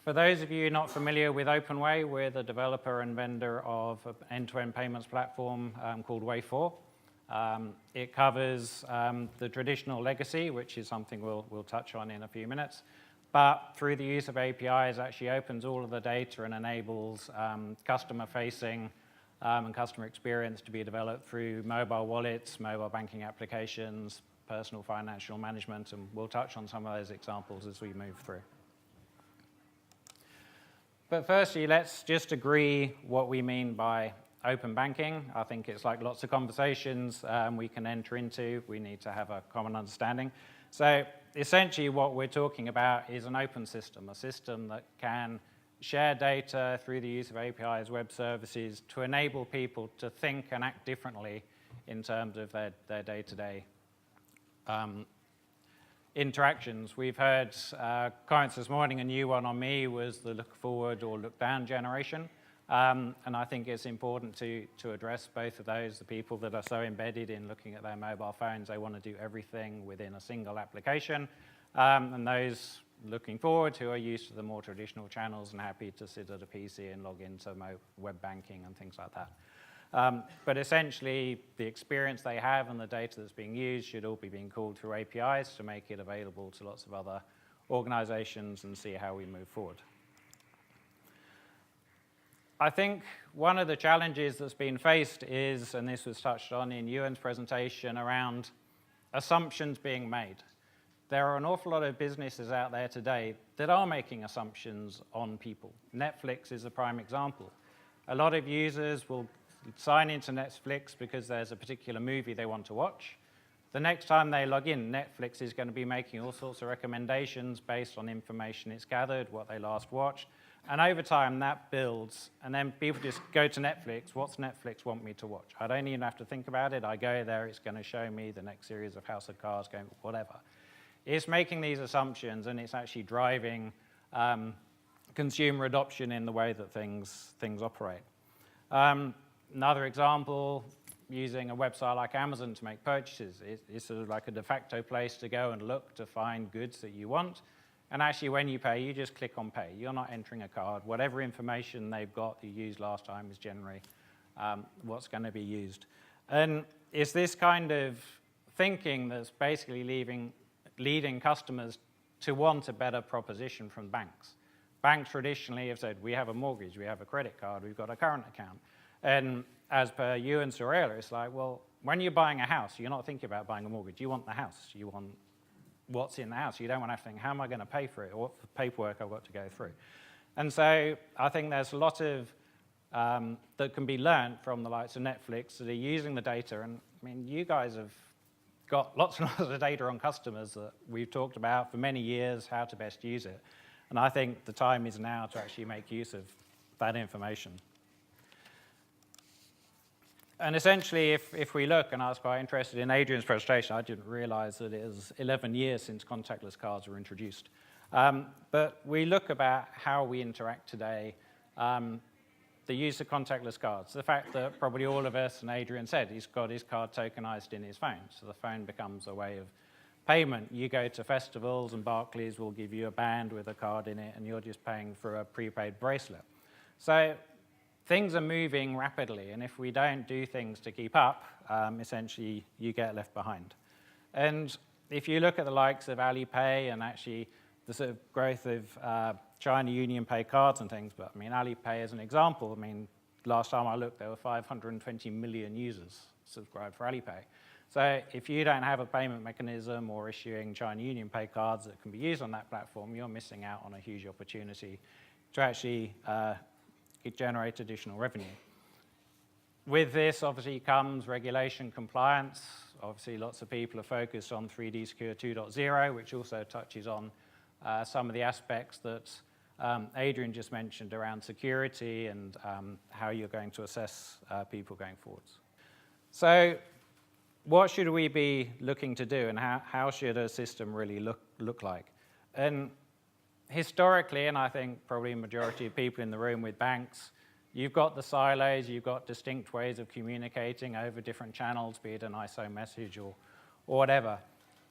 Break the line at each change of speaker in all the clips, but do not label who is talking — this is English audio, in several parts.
For those of you not familiar with OpenWay, we're the developer and vendor of an end-to-end payments platform called Way4. It covers the traditional legacy, which is something we'll touch on in a few minutes. But through the use of APIs, actually opens all of the data and enables customer-facing and customer experience to be developed through mobile wallets, mobile banking applications, personal financial management, and we'll touch on some of those examples as we move through. But firstly, let's just agree what we mean by open banking. I think it's like lots of conversations we can enter into. We need to have a common understanding. So essentially what we're talking about is an open system, a system that can share data through the use of APIs, web services, to enable people to think and act differently in terms of their day-to-day interactions. We've heard comments this morning. A new one on me was the look forward or look down generation. And I think it's important to address both of those. The people that are so embedded in looking at their mobile phones, they want to do everything within a single application. And those looking forward who are used to the more traditional channels and happy to sit at a PC and log into web banking and things like that. But essentially, the experience they have and the data that's being used should all be being called through APIs to make it available to lots of other organizations and see how we move forward. I think one of the challenges that's been faced is, and this was touched on in Ewan's presentation, around assumptions being made. There are an awful lot of businesses out there today that are making assumptions on people. Netflix is a prime example. A lot of users will sign into Netflix because there's a particular movie they want to watch. The next time they log in, Netflix is going to be making all sorts of recommendations based on information it's gathered, what they last watched. And over time, that builds, and then people just go to Netflix. What's Netflix want me to watch? I don't even have to think about it. I go there, it's going to show me the next series of House of Cards, whatever. It's making these assumptions, and it's actually driving consumer adoption in the way that things operate. Another example, using a website like Amazon to make purchases. It's sort of like a de facto place to go and look to find goods that you want. And actually, when you pay, you just click on pay. You're not entering a card. Whatever information they've got that you used last time is generally what's going to be used. And it's this kind of thinking that's basically leading customers to want a better proposition from banks. Banks traditionally have said, we have a mortgage, we have a credit card, we've got a current account. And as per Ewan Sorella, it's like, well, when you're buying a house, you're not thinking about buying a mortgage. You want the house. You want what's in the house. You don't want to have to think, how am I going to pay for it, or what's the paperwork I've got to go through. And so I think there's a lot of that can be learned from the likes of Netflix that are using the data. And I mean, you guys have got lots and lots of data on customers that we've talked about for many years, how to best use it. And I think the time is now to actually make use of that information. And essentially, if we look, and I was quite interested in Adrian's presentation, I didn't realize that it was 11 years since contactless cards were introduced. But we look about how we interact today, the use of contactless cards, the fact that probably all of us, and Adrian said, he's got his card tokenized in his phone, so the phone becomes a way of payment. You go to festivals and Barclays will give you a band with a card in it, and you're just paying for a prepaid bracelet. So things are moving rapidly, and if we don't do things to keep up, essentially you get left behind. And if you look at the likes of Alipay and actually the sort of growth of China UnionPay cards and things, but I mean, Alipay as an example, I mean, last time I looked, there were 520 million users subscribed for Alipay. So if you don't have a payment mechanism or issuing China UnionPay cards that can be used on that platform, you're missing out on a huge opportunity to actually generate additional revenue. With this, obviously, comes regulation compliance. Obviously, lots of people are focused on 3D Secure 2.0, which also touches on some of the aspects that Adrian just mentioned around security and how you're going to assess people going forwards. So what should we be looking to do, and how should a system really look like? And historically, and I think probably a majority of people in the room with banks, you've got the silos, you've got distinct ways of communicating over different channels, be it an ISO message or whatever.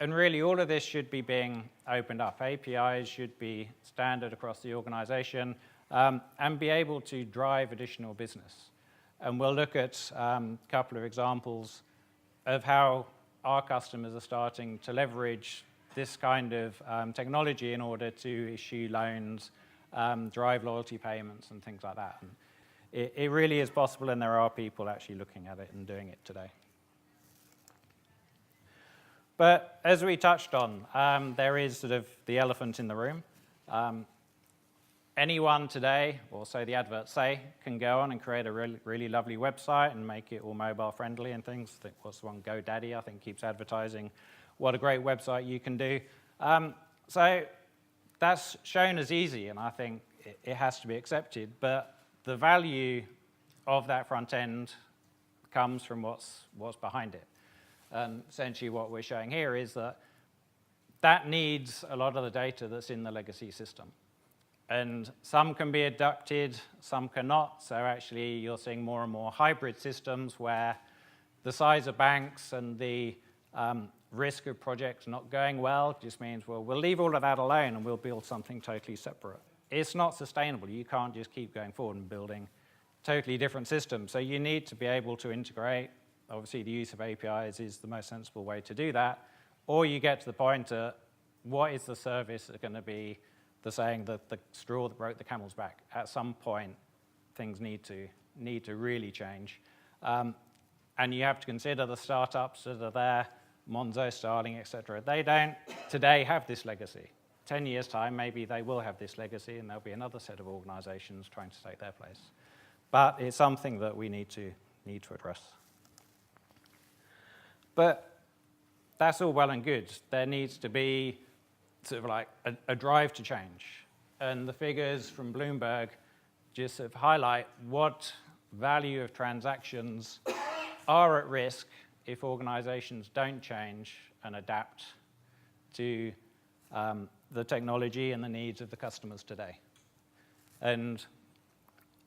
And really, all of this should be being opened up. APIs should be standard across the organization and be able to drive additional business. And we'll look at a couple of examples of how our customers are starting to leverage this kind of technology in order to issue loans, drive loyalty payments, and things like that. And it really is possible, and there are people actually looking at it and doing it today. But as we touched on, there is sort of the elephant in the room. Anyone today, or so the adverts say, can go on and create a really lovely website and make it all mobile friendly and things. I think what's the one, GoDaddy, I think keeps advertising what a great website you can do. So that's shown as easy, and I think it has to be accepted. But the value of that front end comes from what's behind it. And essentially what we're showing here is that needs a lot of the data that's in the legacy system. And some can be adapted, some cannot. So actually you're seeing more and more hybrid systems where the size of banks and the risk of projects not going well just means, well, we'll leave all of that alone and we'll build something totally separate. It's not sustainable. You can't just keep going forward and building totally different systems. So you need to be able to integrate. Obviously, the use of APIs is the most sensible way to do that. Or you get to the point of what is the service that's going to be the saying that the straw that broke the camel's back. At some point, things need to really change. And you have to consider the startups that are there, Monzo, Starling, et cetera. They don't today have this legacy. 10 years' time, maybe they will have this legacy, and there'll be another set of organizations trying to take their place. But it's something that we need to address. But that's all well and good. There needs to be sort of like a drive to change. And the figures from Bloomberg just sort of highlight what value of transactions are at risk if organizations don't change and adapt to the technology and the needs of the customers today. And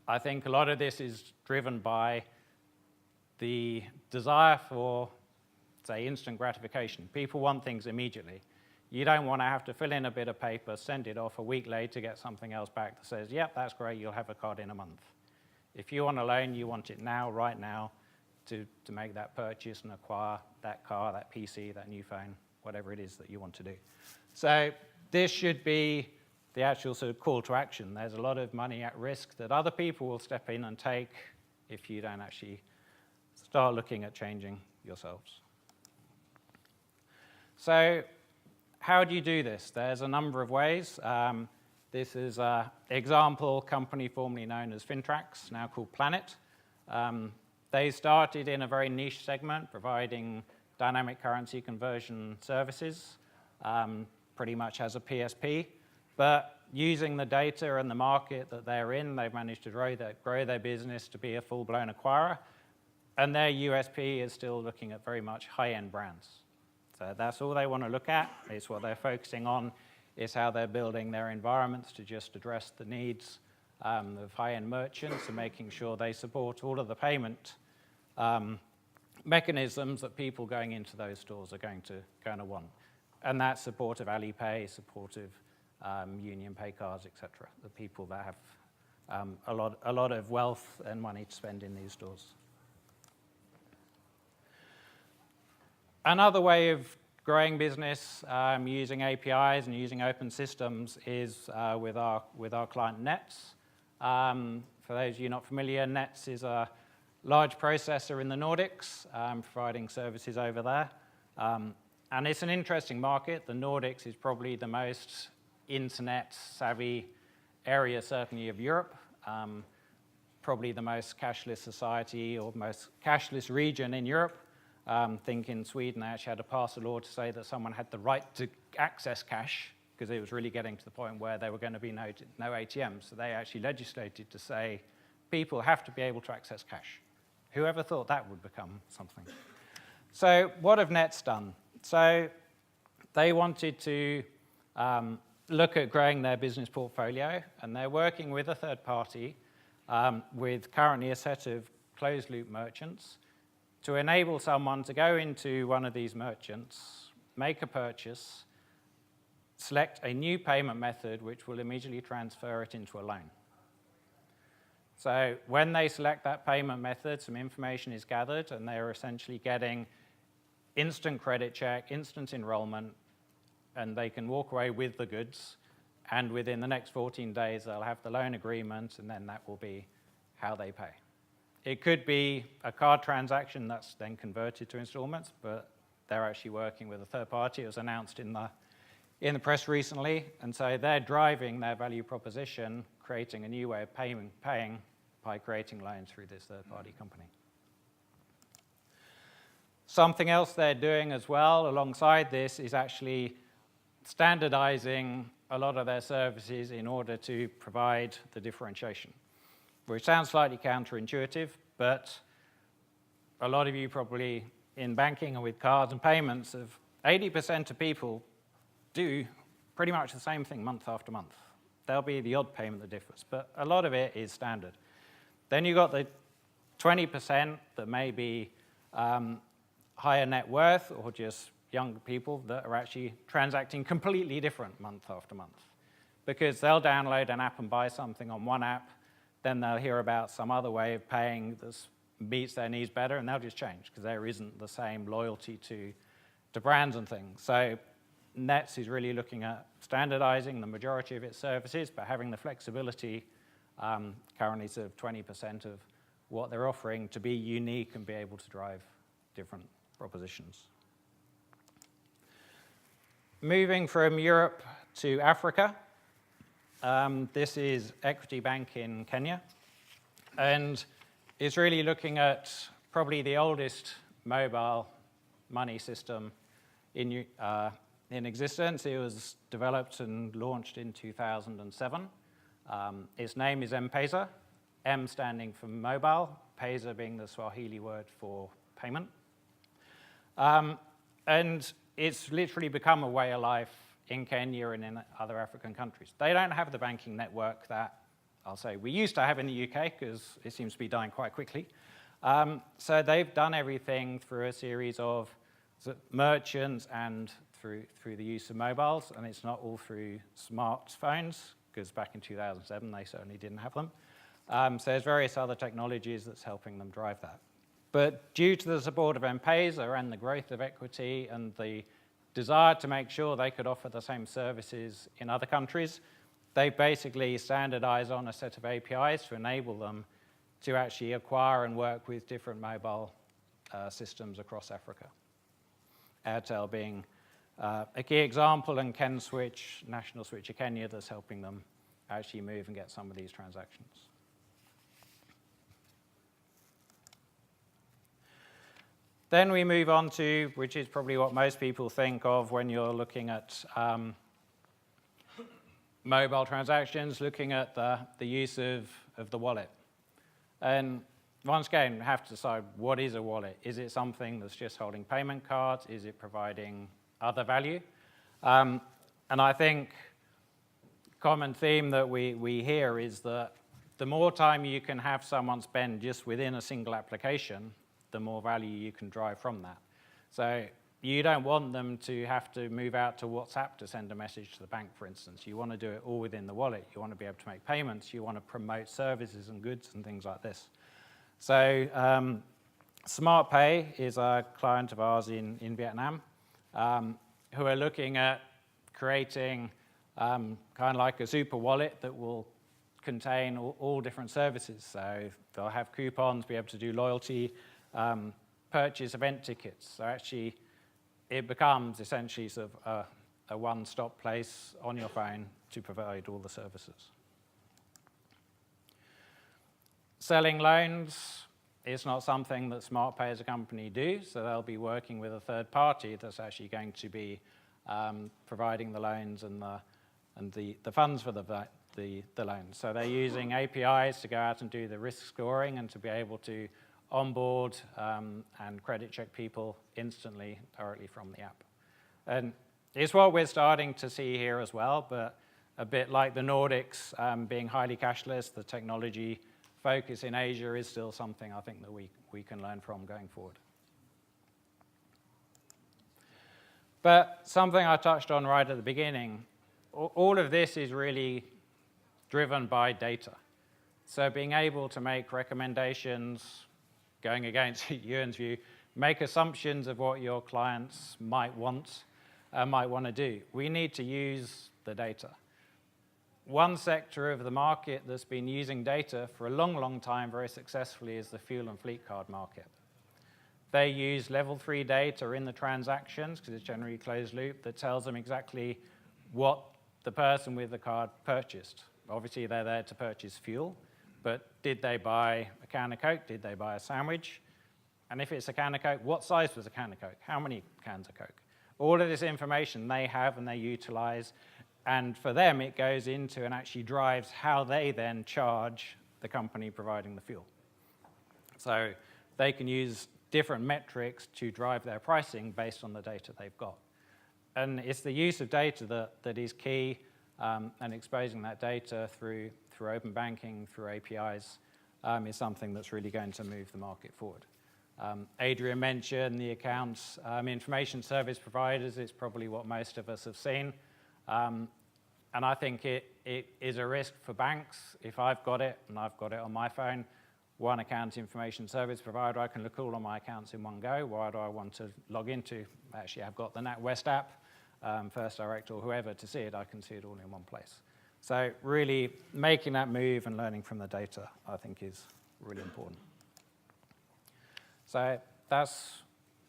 I think a lot of this is driven by the desire for, say, instant gratification. People want things immediately. You don't want to have to fill in a bit of paper, send it off a week later, get something else back that says, yep, that's great, you'll have a card in a month. If you want a loan, you want it now, right now, to make that purchase and acquire that car, that PC, that new phone, whatever it is that you want to do. So this should be the actual sort of call to action. There's a lot of money at risk that other people will step in and take if you don't actually start looking at changing yourselves. So how do you do this? There's a number of ways. This is an example company formerly known as Fintrax, now called Planet. They started in a very niche segment, providing dynamic currency conversion services, pretty much as a PSP. But using the data and the market that they're in, they've managed to grow their business to be a full-blown acquirer. And their USP is still looking at very much high-end brands. So that's all they want to look at. It's what they're focusing on. It's how they're building their environments to just address the needs of high-end merchants and making sure they support all of the payment mechanisms that people going into those stores are going to want. And that's support of Alipay, support of Union Pay cards, etc. The people that have a lot of wealth and money to spend in these stores. Another way of growing business using APIs and using open systems is with our client Nets. For those of you not familiar, Nets is a large processor in the Nordics, providing services over there. And it's an interesting market. The Nordics is probably the most internet-savvy area, certainly of Europe. Probably the most cashless society or most cashless region in Europe. Think in Sweden, they actually had to pass a law to say that someone had the right to access cash because it was really getting to the point where there were going to be no ATMs. So they actually legislated to say people have to be able to access cash. Whoever thought that would become something? So what have Nets done? So they wanted to look at growing their business portfolio, and they're working with a third party with currently a set of closed-loop merchants to enable someone to go into one of these merchants, make a purchase, select a new payment method which will immediately transfer it into a loan. So when they select that payment method, some information is gathered, and they're essentially getting instant credit check, instant enrollment, and they can walk away with the goods, and within the next 14 days, they'll have the loan agreement, and then that will be how they pay. It could be a card transaction that's then converted to installments, but they're actually working with a third party. It was announced in the press recently, and so they're driving their value proposition, creating a new way of paying by creating loans through this third-party company. Something else they're doing as well alongside this is actually standardizing a lot of their services in order to provide the differentiation, which sounds slightly counterintuitive, but a lot of you probably in banking and with cards and payments, 80% of people do pretty much the same thing month after month. There'll be the odd payment that differs, but a lot of it is standard. Then you've got the 20% that may be higher net worth or just younger people that are actually transacting completely different month after month, because they'll download an app and buy something on one app, then they'll hear about some other way of paying that meets their needs better, and they'll just change because there isn't the same loyalty to brands and things. So Nets is really looking at standardizing the majority of its services, but having the flexibility, currently sort of 20% of what they're offering, to be unique and be able to drive different propositions. Moving from Europe to Africa, this is Equity Bank in Kenya, and it's really looking at probably the oldest mobile money system in existence. It was developed and launched in 2007. Its name is M-Pesa, M standing for mobile, Pesa being the Swahili word for payment. And it's literally become a way of life in Kenya and in other African countries. They don't have the banking network that I'll say we used to have in the UK, because it seems to be dying quite quickly. So they've done everything through a series of merchants and through the use of mobiles, and it's not all through smartphones, because back in 2007 they certainly didn't have them. So there's various other technologies that's helping them drive that. But due to the support of M-Pesa and the growth of Equity and the desire to make sure they could offer the same services in other countries, they basically standardized on a set of APIs to enable them to actually acquire and work with different mobile systems across Africa. Airtel being a key example, and KenSwitch, National Switch of Kenya, that's helping them actually move and get some of these transactions. Then we move on to, which is probably what most people think of when you're looking at mobile transactions, looking at the use of the wallet. And once again, you have to decide, what is a wallet? Is it something that's just holding payment cards? Is it providing other value? And I think common theme that we hear is that the more time you can have someone spend just within a single application, the more value you can drive from that. So you don't want them to have to move out to WhatsApp to send a message to the bank, for instance. You want to do it all within the wallet. You want to be able to make payments. You want to promote services and goods and things like this. So SmartPay is a client of ours in Vietnam, who are looking at creating kind of like a super wallet that will contain all different services. So they'll have coupons, be able to do loyalty, purchase event tickets. So actually, it becomes essentially sort of a one-stop place on your phone to provide all the services. Selling loans is not something that SmartPay as a company do, so they'll be working with a third party that's actually going to be providing the loans and the funds for the loans. So they're using APIs to go out and do the risk scoring and to be able to onboard and credit check people instantly directly from the app. And it's what we're starting to see here as well, but a bit like the Nordics being highly cashless, the technology focus in Asia is still something I think that we can learn from going forward. But something I touched on right at the beginning, all of this is really driven by data. So being able to make recommendations, going against Ewan's view, make assumptions of what your clients might want to do. We need to use the data. One sector of the market that's been using data for a long, long time very successfully is the fuel and fleet card market. They use level 3 data in the transactions, because it's generally closed loop, that tells them exactly what the person with the card purchased. Obviously, they're there to purchase fuel, but did they buy a can of Coke? Did they buy a sandwich? And if it's a can of Coke, what size was a can of Coke? How many cans of Coke? All of this information they have and they utilize, and for them, it goes into and actually drives how they then charge the company providing the fuel. So they can use different metrics to drive their pricing based on the data they've got. And it's the use of data that is key, and exposing that data through open banking, through APIs, is something that's really going to move the market forward. Adrian mentioned the accounts information service providers. It's probably what most of us have seen. And I think it is a risk for banks. If I've got it, and I've got it on my phone, one account information service provider, I can look all of my accounts in one go. Why do I want to log into? Actually, I've got the NatWest app, First Direct or whoever to see it. I can see it all in one place. So really making that move and learning from the data, I think, is really important. So that's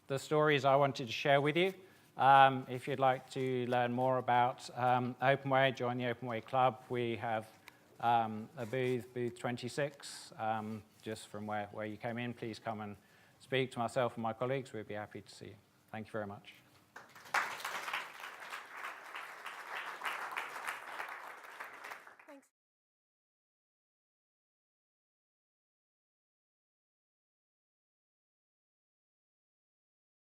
the stories I wanted to share with you. If you'd like to learn more about OpenWay, join the OpenWay Club. We have a booth 26, just from where you came in. Please come and speak to myself and my colleagues. We'd be happy to see you. Thank you very much.